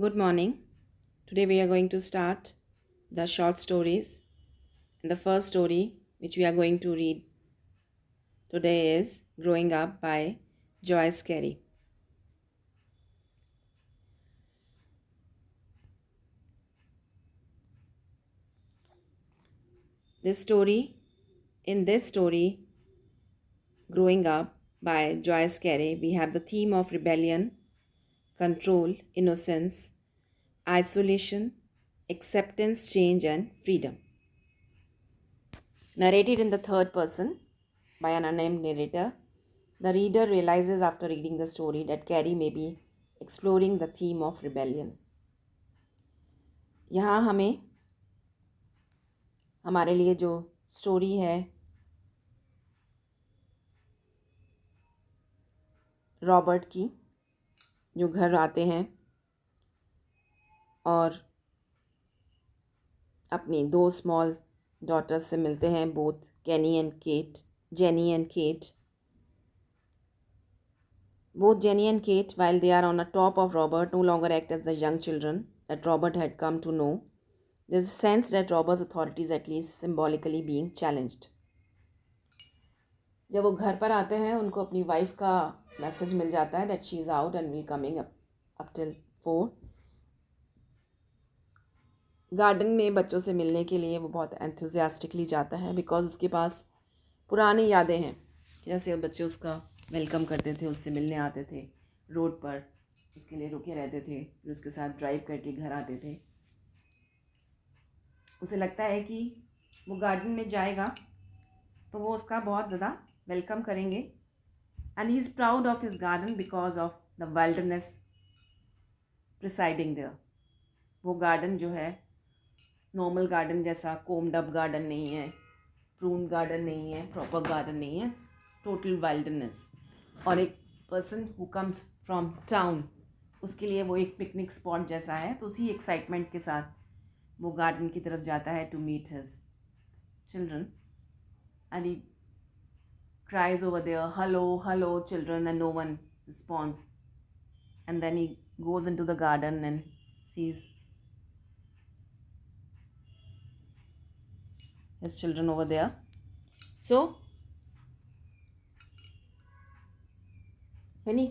Good morning. Today we are going to start the short stories. And the first story which we are going to read today is Growing Up by Joyce Carey. This story, in this story, Growing Up by Joyce Carey, we have the theme of rebellion, control, innocence, isolation, acceptance, change, and freedom. Narrated in the third person by an unnamed narrator, the reader realizes after reading the story that Carrie may be exploring the theme of rebellion. यहाँ हमें हमारे लिए जो story है Robert की, जो घर आते हैं और अपनी दो स्मॉल डॉटर्स से मिलते हैं, both Jenny and Kate. Both Jenny and Kate, while they are on the top of Robert, no longer act as the young children that Robert had come to know. There's a sense that Robert's authority is at least symbolically being challenged. जब वो घर पर आते हैं उनको अपनी wife का message मिल जाता है that she is out and will coming up till 4. Garden में बच्चों से मिलने के लिए वो बहुत एंथुजियास्टिकली जाता है बिकॉज उसके पास पुरानी यादें हैं. जैसे बच्चे उसका वेलकम करते थे, उससे मिलने आते थे, रोड पर उसके लिए रुके रहते थे, फिर उसके साथ ड्राइव करके घर आते थे. उसे लगता है कि वो गार्डन में जाएगा तो वो उसका बहुत ज़्यादा वेलकम करेंगे. And he is proud of his garden because of the wildness presiding there. वो गार्डन जो है नॉर्मल गार्डन जैसा कोम्ड अप गार्डन नहीं है, प्रून गार्डन नहीं है, प्रॉपर गार्डन नहीं है, टोटल वाइल्डनेस. और एक person who comes from town, उसके लिए वो एक पिकनिक स्पॉट जैसा है. तो उसी एक्साइटमेंट के साथ वो गार्डन की तरफ जाता है to meet his children. And he cries over there, hello, hello, children, and no one responds. And then he goes into the garden and sees his children over there. So, when he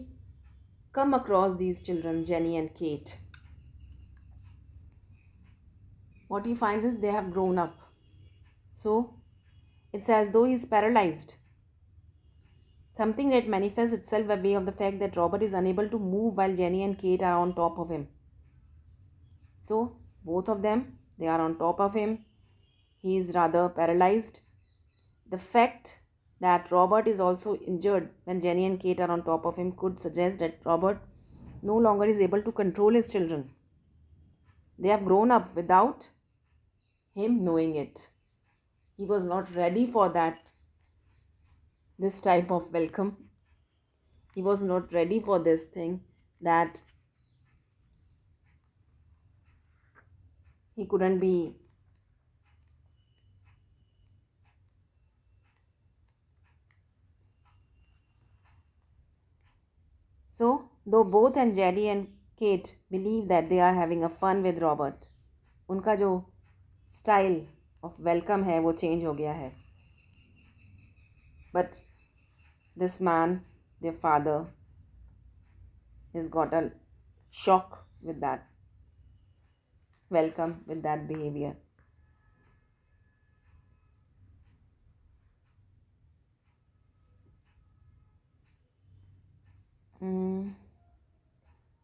come across these children, Jenny and Kate, what he finds is they have grown up. So, it's as though he's paralyzed. Something that manifests itself by way of the fact that Robert is unable to move while Jenny and Kate are on top of him. So, both of them, they are on top of him. He is rather paralyzed. The fact that Robert is also injured when Jenny and Kate are on top of him could suggest that Robert no longer is able to control his children. They have grown up without him knowing it. He was not ready for this type of welcome. He was not ready for this thing that he couldn't be So, though both and Jenny and Kate believe that they are having a fun with Robert, उनका जो style of welcome है वो change हो गया है. But this man, their father, has got a shock with that welcome, with that behavior.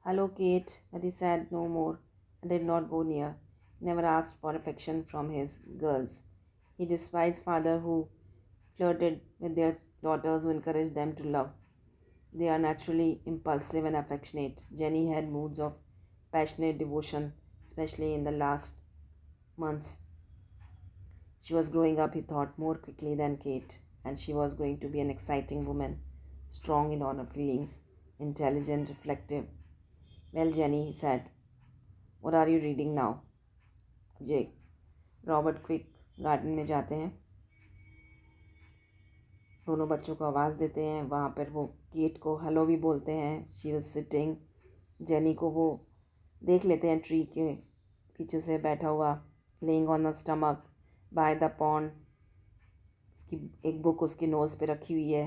Hello, Kate, but he said no more and did not go near. He never asked for affection from his girls. He despised father who flirted with their daughters, who encouraged them to love. They are naturally impulsive and affectionate. Jenny had moods of passionate devotion, especially in the last months. She was growing up, he thought, more quickly than Kate, and she was going to be an exciting woman, strong in all her feelings, intelligent, reflective. Well, Jenny, he said, what are you reading now? Jake. Robert quick garden में जाते हैं, दोनों बच्चों को आवाज़ देते हैं. वहाँ पर वो केट को हेलो भी बोलते हैं. She was sitting. जेनी को वो देख लेते हैं ट्री के पीछे से बैठा हुआ, lying on the stomach by the pond. उसकी एक बुक उसकी नोज़ पे रखी हुई है।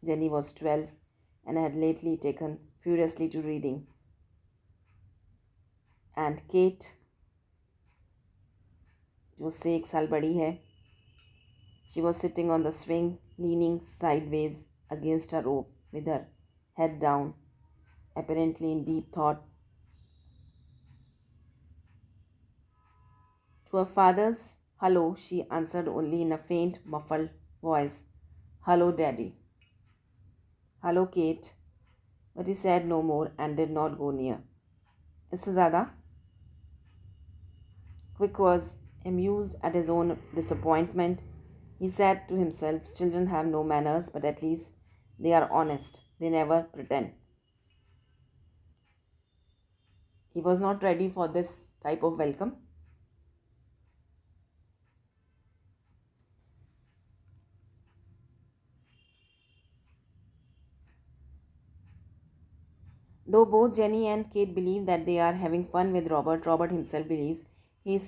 Jenny was 12 and had lately taken furiously to reading. And Kate, जो उससे 1 साल बड़ी है, she was sitting on the swing, leaning sideways against her rope with her head down, apparently in deep thought. To her father's hello, she answered only in a faint, muffled voice, "Hello, Daddy." "Hello, Kate." But he said no more and did not go near. इससे ज़्यादा Quick was amused at his own disappointment. He said to himself, "Children have no manners, but at least they are honest. They never pretend." He was not ready for this type of welcome. Though both Jenny and Kate believe that they are having fun with Robert, Robert himself believes he is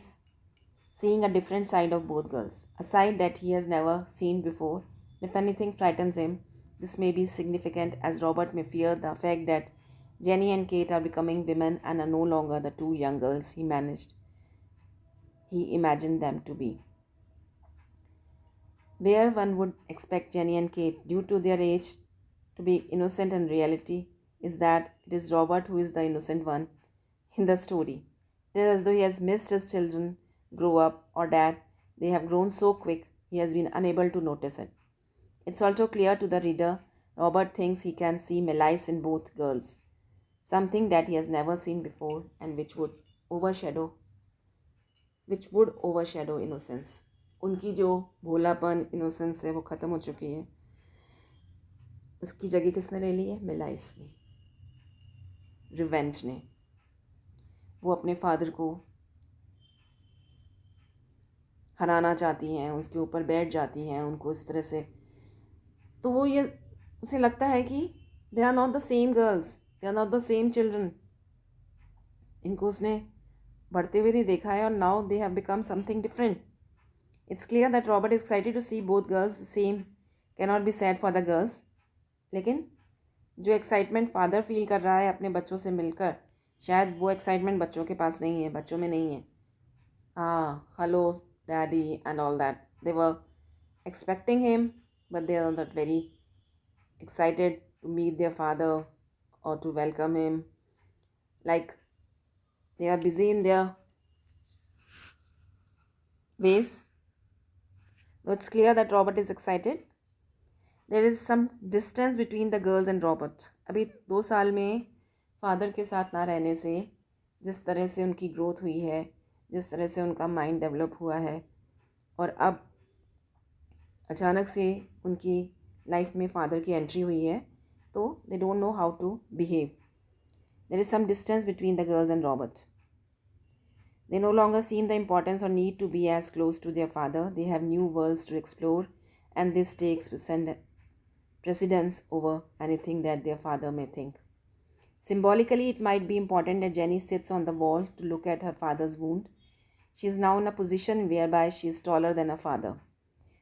seeing a different side of both girls, a side that he has never seen before. If anything frightens him, this may be significant, as Robert may fear the fact that Jenny and Kate are becoming women and are no longer the two young girls he imagined them to be. Where one would expect Jenny and Kate, due to their age, to be innocent in reality, is that it is Robert who is the innocent one in the story. It is as though he has missed his children grow up, or that they have grown so quick he has been unable to notice it. It's also clear to the reader Robert thinks he can see malice in both girls, something that he has never seen before and overshadow which would overshadow innocence. उनकी जो भोलापन innocence है वो ख़त्म हो चुकी है। उसकी जगह किसने ले ली है? मिलाइस ने, रिवेंज ने। वो अपने फादर को हराना चाहती हैं, उसके ऊपर बैठ जाती हैं, उनको इस तरह से। तो वो ये उसे लगता है कि they are not the same girls, they are not the same children. इनको उसने बढ़ते हुए नहीं देखा है, और now they have become something different. It's clear that Robert is excited to see both girls the same can not be sad for the girls. लेकिन जो एक्साइटमेंट फादर फील कर रहा है अपने बच्चों से मिलकर, शायद वो एक्साइटमेंट बच्चों के पास नहीं है, बच्चों में नहीं है। हाँ, hello daddy and all that, they were expecting him, but they are not very excited to meet their father or to welcome him. Like, they are busy in their ways. Though it's clear that Robert is excited, there is some distance between the girls and Robert. अभी 2 साल में father के साथ ना रहने से जिस तरह से उनकी ग्रोथ हुई है, जिस तरह से उनका माइंड डेवलप हुआ है, और अब अचानक से उनकी लाइफ में फादर की एंट्री हुई है, तो they don't know how to behave. There is some distance between the girls and Robert. They no longer seem the importance or need to be as close to their father. They have new worlds to explore, and this takes precedence over anything that their father may think. Symbolically, it might be important that Jenny sits on the wall to look at her father's wound. She is now in a position whereby she is taller than her father.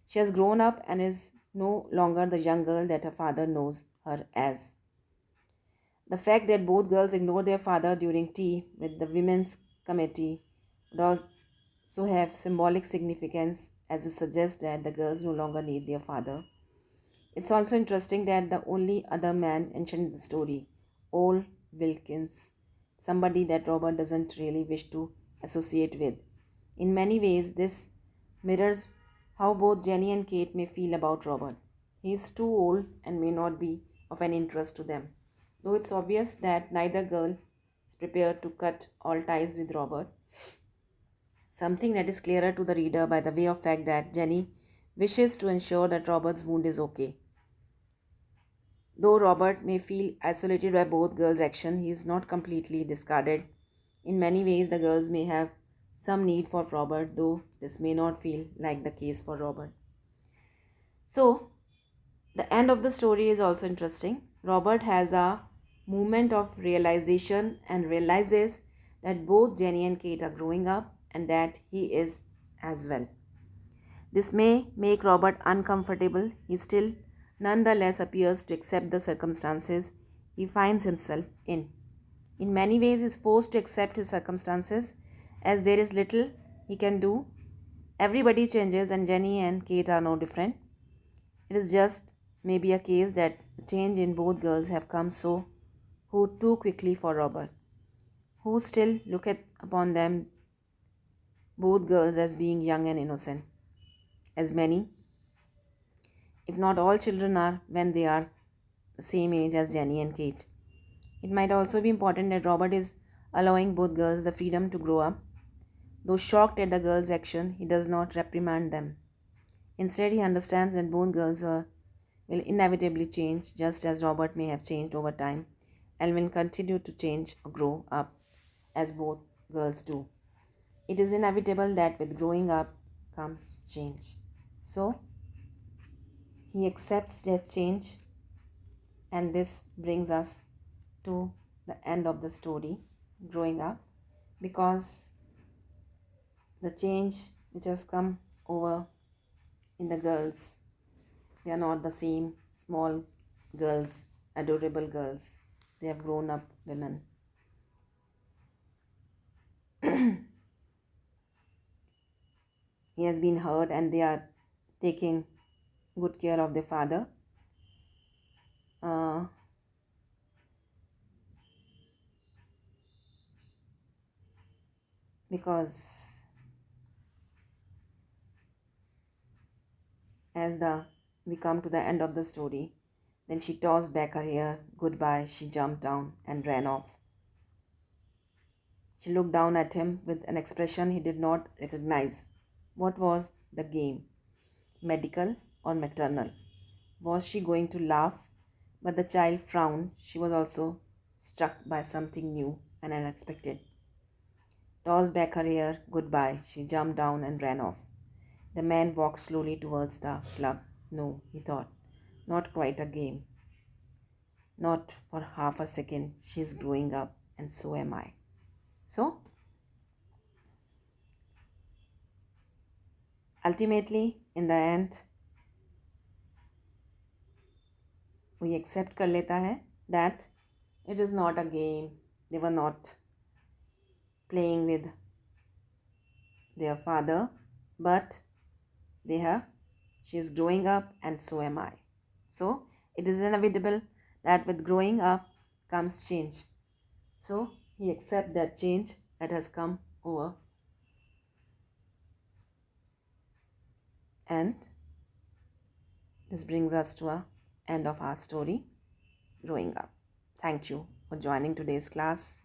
She has grown up and is no longer the young girl that her father knows her as. The fact that both girls ignored their father during tea with the women's committee would also have symbolic significance, as it suggests that the girls no longer need their father. It's also interesting that the only other man mentioned in the story, Ole Wilkins, somebody that Robert doesn't really wish to associate with. In many ways, this mirrors how both Jenny and Kate may feel about Robert. He is too old and may not be of any interest to them, though it's obvious that neither girl is prepared to cut all ties with Robert. Something that is clearer to the reader by the way of fact that Jenny wishes to ensure that Robert's wound is okay. Though Robert may feel isolated by both girls' action, he is not completely discarded. In many ways, the girls may have some need for Robert, though this may not feel like the case for Robert. So, the end of the story is also interesting. Robert has a moment of realization and realizes that both Jenny and Kate are growing up and that he is as well. This may make Robert uncomfortable. He still nonetheless appears to accept the circumstances he finds himself in. In many ways, he is forced to accept his circumstances as there is little he can do. Everybody changes, and Jenny and Kate are no different. It is just maybe a case that the change in both girls have come so who too quickly for Robert, who still looketh upon them both girls as being young and innocent, as many, if not all children are when they are the same age as Jenny and Kate. It might also be important that Robert is allowing both girls the freedom to grow up. Though shocked at the girls' action, he does not reprimand them. Instead, he understands that both girls will inevitably change, just as Robert may have changed over time and will continue to change or grow up as both girls do. It is inevitable that with growing up comes change. So, he accepts that change, and this brings us to the end of the story, growing up, because the change which has come over in the girls, they are not the same small girls, adorable girls. They have grown up women. He has been hurt and they are taking good care of their father. Uh, because as the we come to the end of the story, then she tossed back her hair. Goodbye, she jumped down and ran off. She looked down at him with an expression he did not recognize. What was the game? Medical or maternal? Was she going to laugh? But the child frowned. She was also struck by something new and unexpected. Tossed back her hair. Goodbye. She jumped down and ran off. The man walked slowly towards the club. No, he thought. Not quite a game. Not for half a second. She is growing up, and so am I. So, ultimately, in the end, we accept कर लेता है that it is not a game. They were not playing with their father, but she is growing up and so am I. So it is inevitable that with growing up comes change. So he accepts that change that has come over, and this brings us to a end of our story, growing up. Thank you for joining today's class.